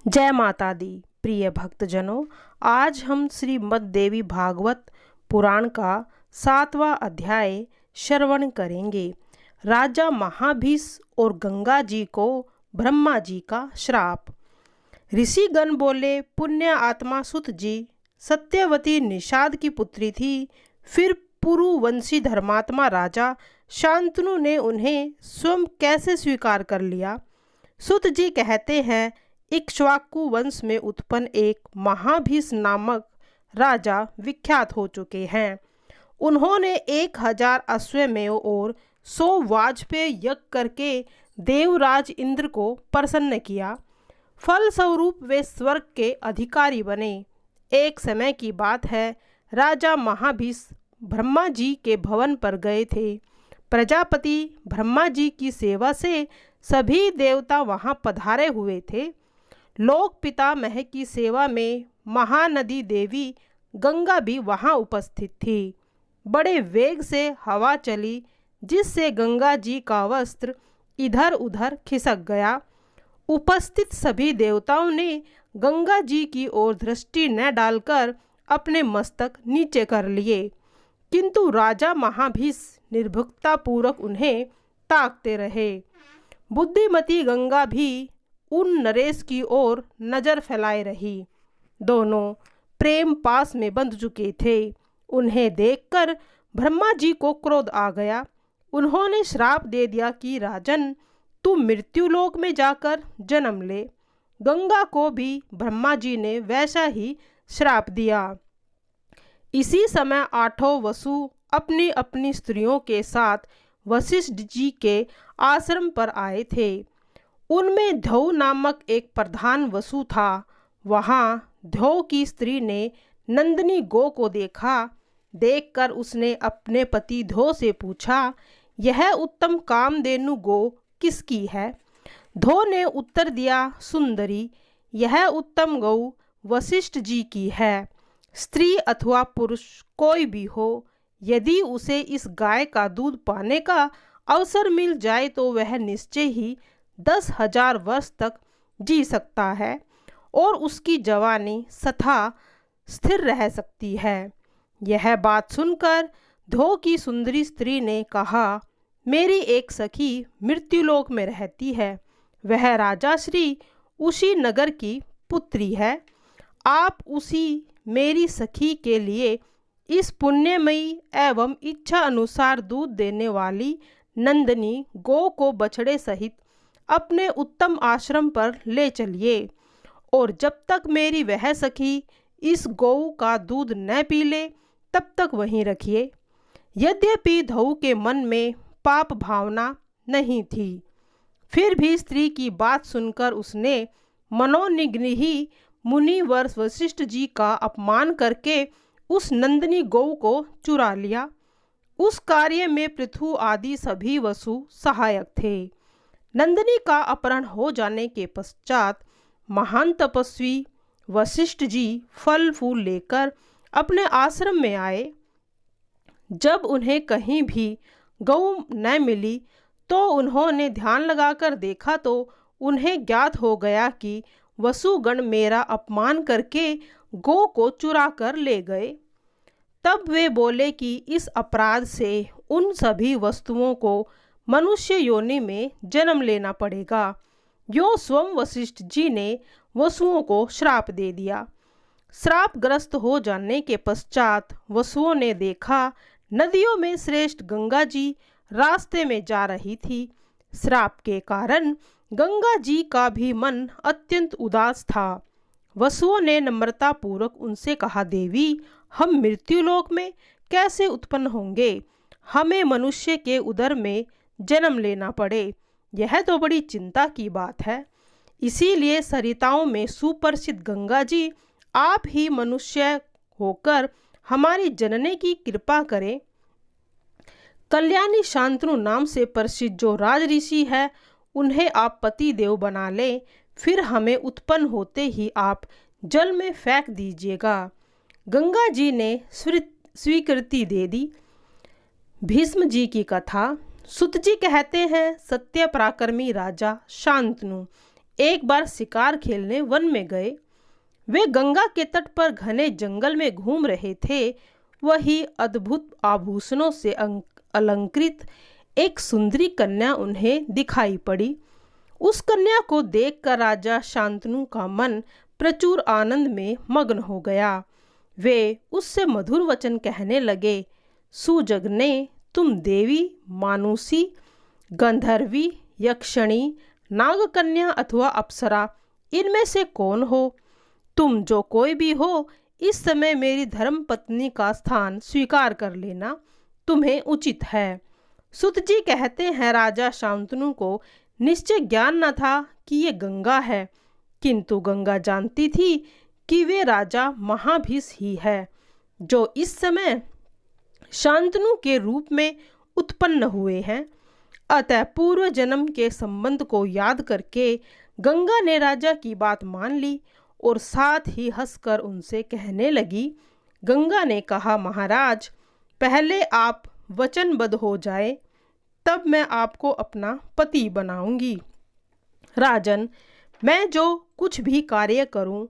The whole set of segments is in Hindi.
जय माता दी। प्रिय भक्तजनों, आज हम श्रीमद् देवी भागवत पुराण का 7वां अध्याय श्रवण करेंगे। राजा महाभीष और गंगा जी को ब्रह्मा जी का श्राप। ऋषिगण बोले, पुण्य आत्मा सुत जी सत्यवती निषाद की पुत्री थी। फिर पुरुवंशी धर्मात्मा राजा शांतनु ने उन्हें स्वयं कैसे स्वीकार कर लिया। सुत जी कहते हैं, इक्ष्वाकु वंश में उत्पन्न एक महाभीष नामक राजा विख्यात हो चुके हैं। उन्होंने 1000 अश्वमेध और 100 वाजपेय यज्ञ करके देवराज इंद्र को प्रसन्न किया। फलस्वरूप वे स्वर्ग के अधिकारी बने। एक समय की बात है, राजा महाभीष ब्रह्मा जी के भवन पर गए थे। प्रजापति ब्रह्मा जी की सेवा से सभी देवता वहाँ पधारे हुए थे। लोक पितामह की सेवा में महानदी देवी गंगा भी वहाँ उपस्थित थी। बड़े वेग से हवा चली, जिससे गंगा जी का वस्त्र इधर उधर खिसक गया। उपस्थित सभी देवताओं ने गंगा जी की ओर दृष्टि न डालकर अपने मस्तक नीचे कर लिए, किंतु राजा महाभीष निर्भीकतापूर्वक उन्हें ताकते रहे। बुद्धिमती गंगा भी उन नरेश की ओर नजर फैलाए रही। दोनों प्रेम पास में बंध चुके थे। उन्हें देखकर ब्रह्मा जी को क्रोध आ गया। उन्होंने श्राप दे दिया कि राजन, तुम मृत्युलोक में जाकर जन्म ले। गंगा को भी ब्रह्मा जी ने वैसा ही श्राप दिया। इसी समय 8 वसु अपनी अपनी स्त्रियों के साथ वशिष्ठ जी के आश्रम पर आए थे। उनमें ध्रुव नामक एक प्रधान वसु था। वहाँ ध्रुव की स्त्री ने नंदिनी गौ को देखा। देखकर उसने अपने पति ध्रुव से पूछा, यह उत्तम कामधेनु गौ किसकी है? ध्रुव ने उत्तर दिया, सुंदरी, यह उत्तम गौ वशिष्ठ जी की है। स्त्री अथवा पुरुष कोई भी हो, यदि उसे इस गाय का दूध पाने का अवसर मिल जाए तो वह निश्चय ही 10,000 वर्ष तक जी सकता है और उसकी जवानी सदा स्थिर रह सकती है। यह बात सुनकर ध्रुव की सुंदरी स्त्री ने कहा, मेरी एक सखी मृत्युलोक में रहती है। वह राजा श्री उसी नगर की पुत्री है। आप उसी मेरी सखी के लिए इस पुण्यमयी एवं इच्छा अनुसार दूध देने वाली नंदिनी गौ को बछड़े सहित अपने उत्तम आश्रम पर ले चलिए, और जब तक मेरी वह सखी इस गौ का दूध न पी ले तब तक वहीं रखिए। यद्यपि ध्रुव के मन में पाप भावना नहीं थी, फिर भी स्त्री की बात सुनकर उसने मनोनिग्रही मुनिवर वशिष्ठ जी का अपमान करके उस नंदिनी गौ को चुरा लिया। उस कार्य में पृथु आदि सभी वसु सहायक थे। नंदिनी का अपहरण हो जाने के पश्चात महान तपस्वी वशिष्ठ जी फल फूल लेकर अपने आश्रम में आए। जब उन्हें कहीं भी गौ न मिली तो उन्होंने ध्यान लगाकर देखा तो उन्हें ज्ञात हो गया कि वसुगण मेरा अपमान करके गौ को चुरा कर ले गए। तब वे बोले कि इस अपराध से उन सभी वस्तुओं को मनुष्य योनि में जन्म लेना पड़ेगा। यो स्वयं वशिष्ठ जी ने वसुओं को श्राप दे दिया। श्रापग्रस्त हो जाने के पश्चात वसुओं ने देखा, नदियों में श्रेष्ठ गंगा जी रास्ते में जा रही थी। श्राप के कारण गंगा जी का भी मन अत्यंत उदास था। वसुओं ने नम्रतापूर्वक उनसे कहा, देवी, हम मृत्युलोक में कैसे उत्पन्न होंगे? हमें मनुष्य के उदर में जन्म लेना पड़े, यह तो बड़ी चिंता की बात है। इसीलिए सरिताओं में सुप्रसिद्ध गंगा जी, आप ही मनुष्य होकर हमारी जननी की कृपा करें। कल्याणी शांतनु नाम से प्रसिद्ध जो राज ऋषि है, उन्हें आप पति देव बना लें। फिर हमें उत्पन्न होते ही आप जल में फेंक दीजिएगा। गंगा जी ने स्वीकृति दे दी। भीष्म जी की कथा। सुत जी कहते हैं, सत्य पराक्रमी राजा शांतनु एक बार शिकार खेलने वन में गए। वे गंगा के तट पर घने जंगल में घूम रहे थे। वही अद्भुत आभूषणों से अलंकृत एक सुंदरी कन्या उन्हें दिखाई पड़ी। उस कन्या को देखकर राजा शांतनु का मन प्रचुर आनंद में मग्न हो गया। वे उससे मधुर वचन कहने लगे, सुजगने, तुम देवी, मानुषी, गंधर्वी, यक्षिणी, नागकन्या अथवा अप्सरा, इनमें से कौन हो? तुम जो कोई भी हो, इस समय मेरी धर्म पत्नी का स्थान स्वीकार कर लेना तुम्हें उचित है। सुत जी कहते हैं, राजा शांतनु को निश्चय ज्ञान न था कि ये गंगा है, किंतु गंगा जानती थी कि वे राजा महाभीष ही है, जो इस समय शांतनु के रूप में उत्पन्न हुए हैं। अतः पूर्व जन्म के संबंध को याद करके गंगा ने राजा की बात मान ली और साथ ही हंसकर उनसे कहने लगी। गंगा ने कहा, महाराज, पहले आप वचनबद्ध हो जाए, तब मैं आपको अपना पति बनाऊंगी। राजन, मैं जो कुछ भी कार्य करूं,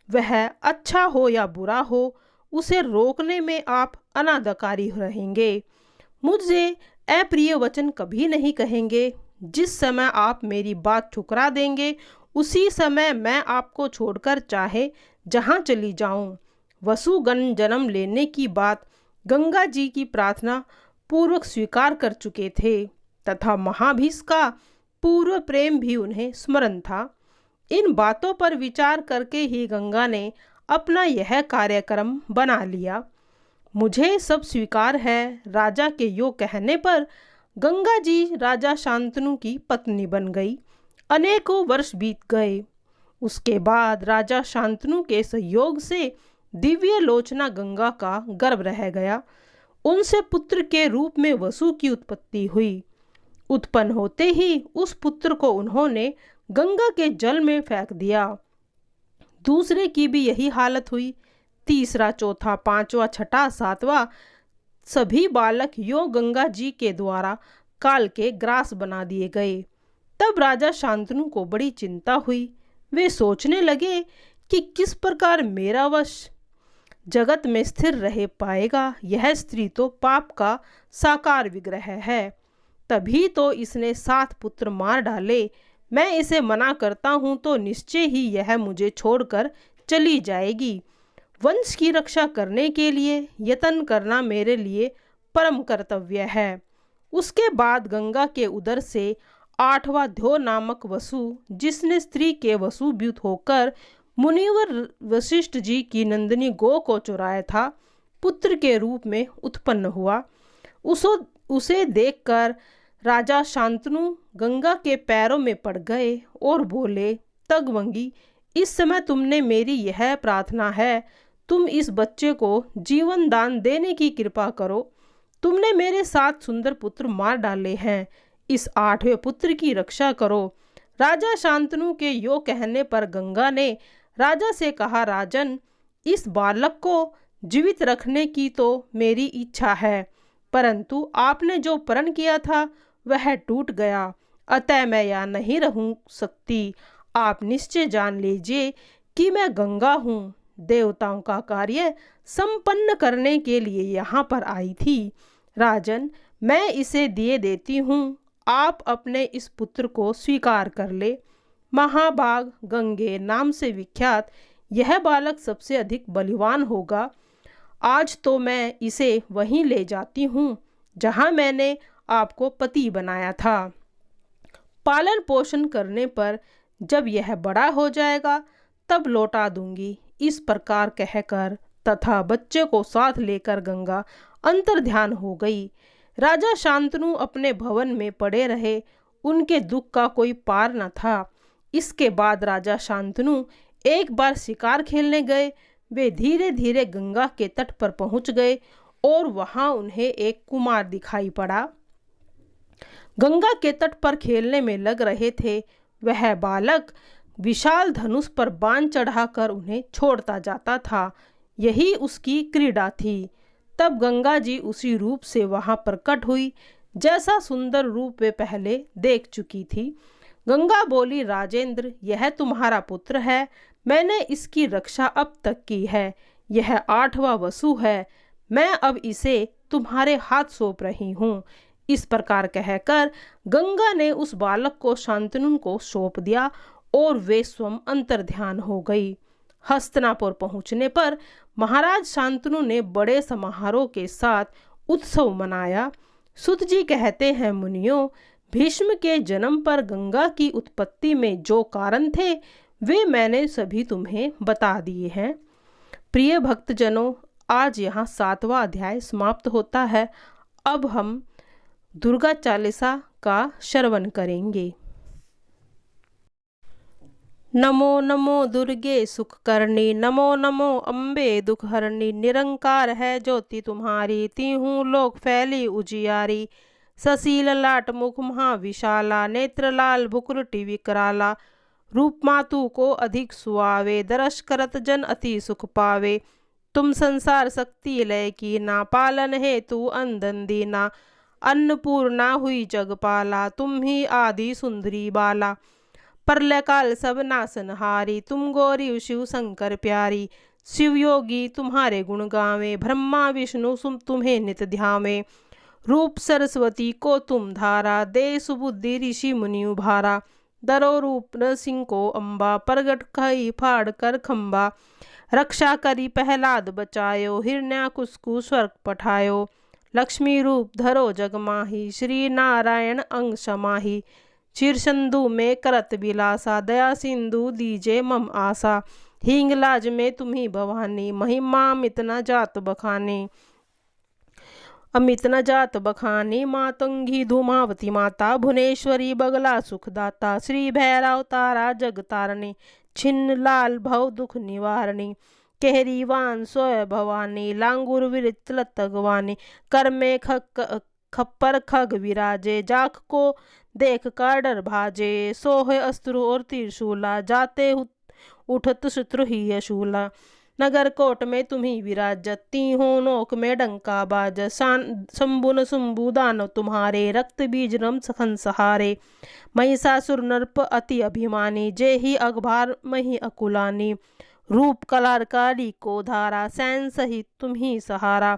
वह अच्छा हो या बुरा हो, उसे रोकने में आप अनादकारी रहेंगे। मुझे अप्रिय वचन कभी नहीं कहेंगे। जिस समय आप मेरी बात ठुकरा देंगे, उसी समय मैं आपको छोड़कर चाहे जहाँ चली जाऊँ। वसुगण जन्म लेने की बात गंगा जी की प्रार्थना पूर्वक स्वीकार कर चुके थे तथा महाभीष का पूर्व प्रेम भी उन्हें स्मरण था। इन बातों पर विचार करके ही गंगा ने अपना यह कार्यक्रम बना लिया। मुझे सब स्वीकार है। राजा के यो कहने पर गंगा जी राजा शांतनु की पत्नी बन गई। अनेकों वर्ष बीत गए। उसके बाद राजा शांतनु के सहयोग से दिव्य लोचना गंगा का गर्भ रह गया। उनसे पुत्र के रूप में वसु की उत्पत्ति हुई। उत्पन्न होते ही उस पुत्र को उन्होंने गंगा के जल में फेंक दिया। दूसरे की भी यही हालत हुई। तीसरा, चौथा, पांचवा, छठा, सातवां सभी बालक यो गंगा जी के द्वारा काल के ग्रास बना दिए गए। तब राजा शांतनु को बड़ी चिंता हुई। वे सोचने लगे कि किस प्रकार मेरा वश जगत में स्थिर रह पाएगा। यह स्त्री तो पाप का साकार विग्रह है। तभी तो इसने 7 पुत्र मार डाले। मैं इसे मना करता हूँ तो निश्चय ही यह मुझे छोड़कर चली जाएगी। वंश की रक्षा करने के लिए यत्न करना मेरे लिए परम कर्तव्य है। उसके बाद गंगा के उदर से 8वां ध्यो नामक वसु, जिसने स्त्री के वसुभूत होकर मुनिवर वशिष्ठ जी की नंदिनी गो को चुराया था, पुत्र के रूप में उत्पन्न हुआ। उसे देखकर राजा शांतनु गंगा के पैरों में पड़ गए और बोले, तगवंगी, इस समय तुमने मेरी यह प्रार्थना है, तुम इस बच्चे को जीवन दान देने की कृपा करो। तुमने मेरे 7 सुंदर पुत्र मार डाले हैं, इस 8वें पुत्र की रक्षा करो। राजा शांतनु के यो कहने पर गंगा ने राजा से कहा, राजन, इस बालक को जीवित रखने की तो मेरी इच्छा है, परंतु आपने जो प्रण किया था वह टूट गया, अतः मैं यहाँ नहीं रह सकती। आप निश्चय जान लीजिए कि मैं गंगा हूँ, देवताओं का कार्य संपन्न करने के लिए यहाँ पर आई थी। राजन, मैं इसे दिए देती हूँ, आप अपने इस पुत्र को स्वीकार कर ले। महाभाग गंगे नाम से विख्यात यह बालक सबसे अधिक बलवान होगा। आज तो मैं इसे वहीं ले जाती हूँ जहाँ मैंने आपको पति बनाया था। पालन पोषण करने पर जब यह बड़ा हो जाएगा तब लौटा दूंगी। इस प्रकार कहकर तथा बच्चे को साथ लेकर गंगा अंतर्ध्यान हो गई। राजा शांतनु अपने भवन में पड़े रहे। उनके दुख का कोई पार न था। इसके बाद राजा शांतनु एक बार शिकार खेलने गए। वे धीरे धीरे गंगा के तट पर पहुंच गए और वहां उन्हें एक कुमार दिखाई पड़ा। गंगा के तट पर खेलने में लग रहे थे। वह बालक विशाल धनुष पर बाण चढ़ाकर उन्हें छोड़ता जाता था। यही उसकी क्रीड़ा थी। तब गंगा जी उसी रूप से वहां प्रकट हुई जैसा सुंदर रूप वे पहले देख चुकी थी। गंगा बोली, राजेंद्र, यह तुम्हारा पुत्र है। मैंने इसकी रक्षा अब तक की है। यह 8वां वसु है। मैं अब इसे तुम्हारे हाथ सौंप रही हूँ। इस प्रकार कहकर गंगा ने उस बालक को शांतनु को सौंप दिया और वे स्वयं अंतर्ध्यान हो गई। हस्तिनापुर पहुंचने पर महाराज शांतनु ने बड़े समारोह के साथ उत्सव मनाया। सुत जी कहते हैं, मुनियों, भीष्म के जन्म पर गंगा की उत्पत्ति में जो कारण थे वे मैंने सभी तुम्हें बता दिए हैं। प्रिय भक्तजनों, आज यहाँ 7वां अध्याय समाप्त होता है। अब हम दुर्गा चालीसा का श्रवण करेंगे। नमो नमो दुर्गे सुख करनी, नमो नमो अम्बे दुख हरनी। निरंकार है ज्योति तुम्हारी, तीहूं लोक फैली उजियारी। ससील लाट मुख महाविशाला, नेत्र लाल भुकुरटी विकराला। रूप मातु को अधिक सुआवे, दरस करत जन अति सुख पावे। तुम संसार शक्ति लय की ना, पालन हेतु अंदन दीना। अन्नपूर्णा हुई जगपाला, तुम ही आदि सुंदरी बाला। प्रलय काल सब नासनहारी, तुम गौरी शिव शंकर प्यारी। शिव योगी तुम्हारे गुण गावे, ब्रह्मा विष्णु तुम्हें नित ध्यावे। रूप सरस्वती को तुम धारा, दे सुबुद्धि ऋषि मुनि उभारा। दरो रूप नरसिंह को अम्बा, प्रगट कही फाड़ कर खम्बा। रक्षा करी प्रहलाद बचायो, हिरण्याकुश को स्वर्ग पठायो। लक्ष्मी रूप धरो जगमाही, श्री नारायण अंग समाही। चिर संधु में करत विलासा, दया सिंधु दीजे मम आशा। हिंगलाज में तुम्ही भवानी, महिमा अमित न जात बखानी। अमित न जात बखानी, मातंगी धूमावती माता। भुवनेश्वरी बगला सुखदाता, श्री भैरव तारा जग तारणी। छिन्न लाल भव दुख निवारणी, केहरीवान सोय भवानी। लांगुर विरत तगवानी, कर में खप्पर खग विराजे। जाख को देख कर डर भाजे, सोहे अस्त्र और त्रिशूला। जाते उठत शत्रु ही अशूला, नगर कोट में तुम्ही विराजत। तीहों नोक में डंका बाज, शंभुन शुंभु दानव तुम्हारे। रक्त बीज रम सखन सहारे, महिषासुर नरप अति अभिमानी। जे ही अखबार मही अकुलानी, रूप कलार काली को धारा। सैन सहित तुम ही सहारा,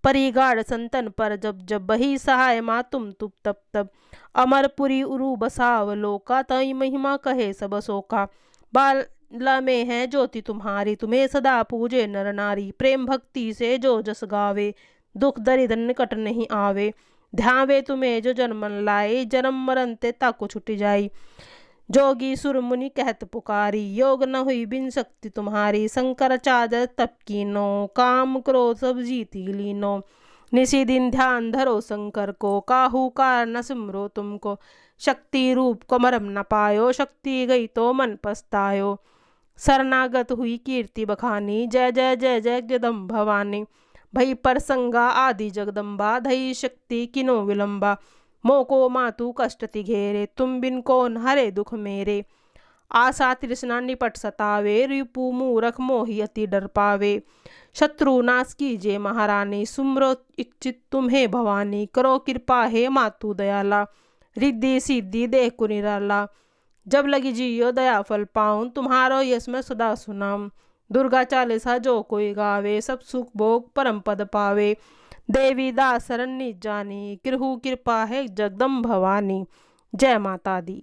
परिगाढ़ संतन पर जब जब। बही सहाय माँ तुम तुप तप तब। अमरपुरी उरु बसावलोका, तई महिमा कहे सब शोका। बाला में है ज्योति तुम्हारी, तुम्हें सदा पूजे नर नारी। प्रेम भक्ति से जो जस गावे, दुख दरिद्र निकट नहीं आवे। ध्यावे तुम्हें जो जन्मन लाए, जन्म मरण ते ताको छुटी जाई। जोगी सुर मुनि कहत पुकारी, योग न हुई बिन शक्ति तुम्हारी। शंकर चादर तप कीनो, काम क्रोध सब जीती लीनो। निशी दिन ध्यान धरो शंकर को, काहू कार न सिमरो तुमको। शक्ति रूप को मरम न पायो, शक्ति गई तो मन पछतायो। शरणागत हुई कीर्ति बखानी, जय जय जय जय जगदम्ब भवानी। भई परसंगा आदि जगदम्बा, धई शक्ति किनो विलंबा। मोको मातु कष्ट तिघेरे, तुम बिन कौन हरे दुख मेरे। आशा तृष्णा निपट सतावे, रिपु मूरख मोहि अति डर पावे। शत्रु नाश कीजे महारानी, सुमरो इच्छित तुम्हें भवानी। करो कृपा हे मातु दयाला, रिद्धि सिद्धि दे को निराला। जब लगी जियो दया फल पाऊं, तुम्हारो यश मैं सदा सुनाऊं। दुर्गा चालीसा जो कोई गावे, सब सुख भोग परम पद पावे। देवी दास शरण निज जानी, कृहु कृपा है जगदम्ब भवानी। जय माता दी।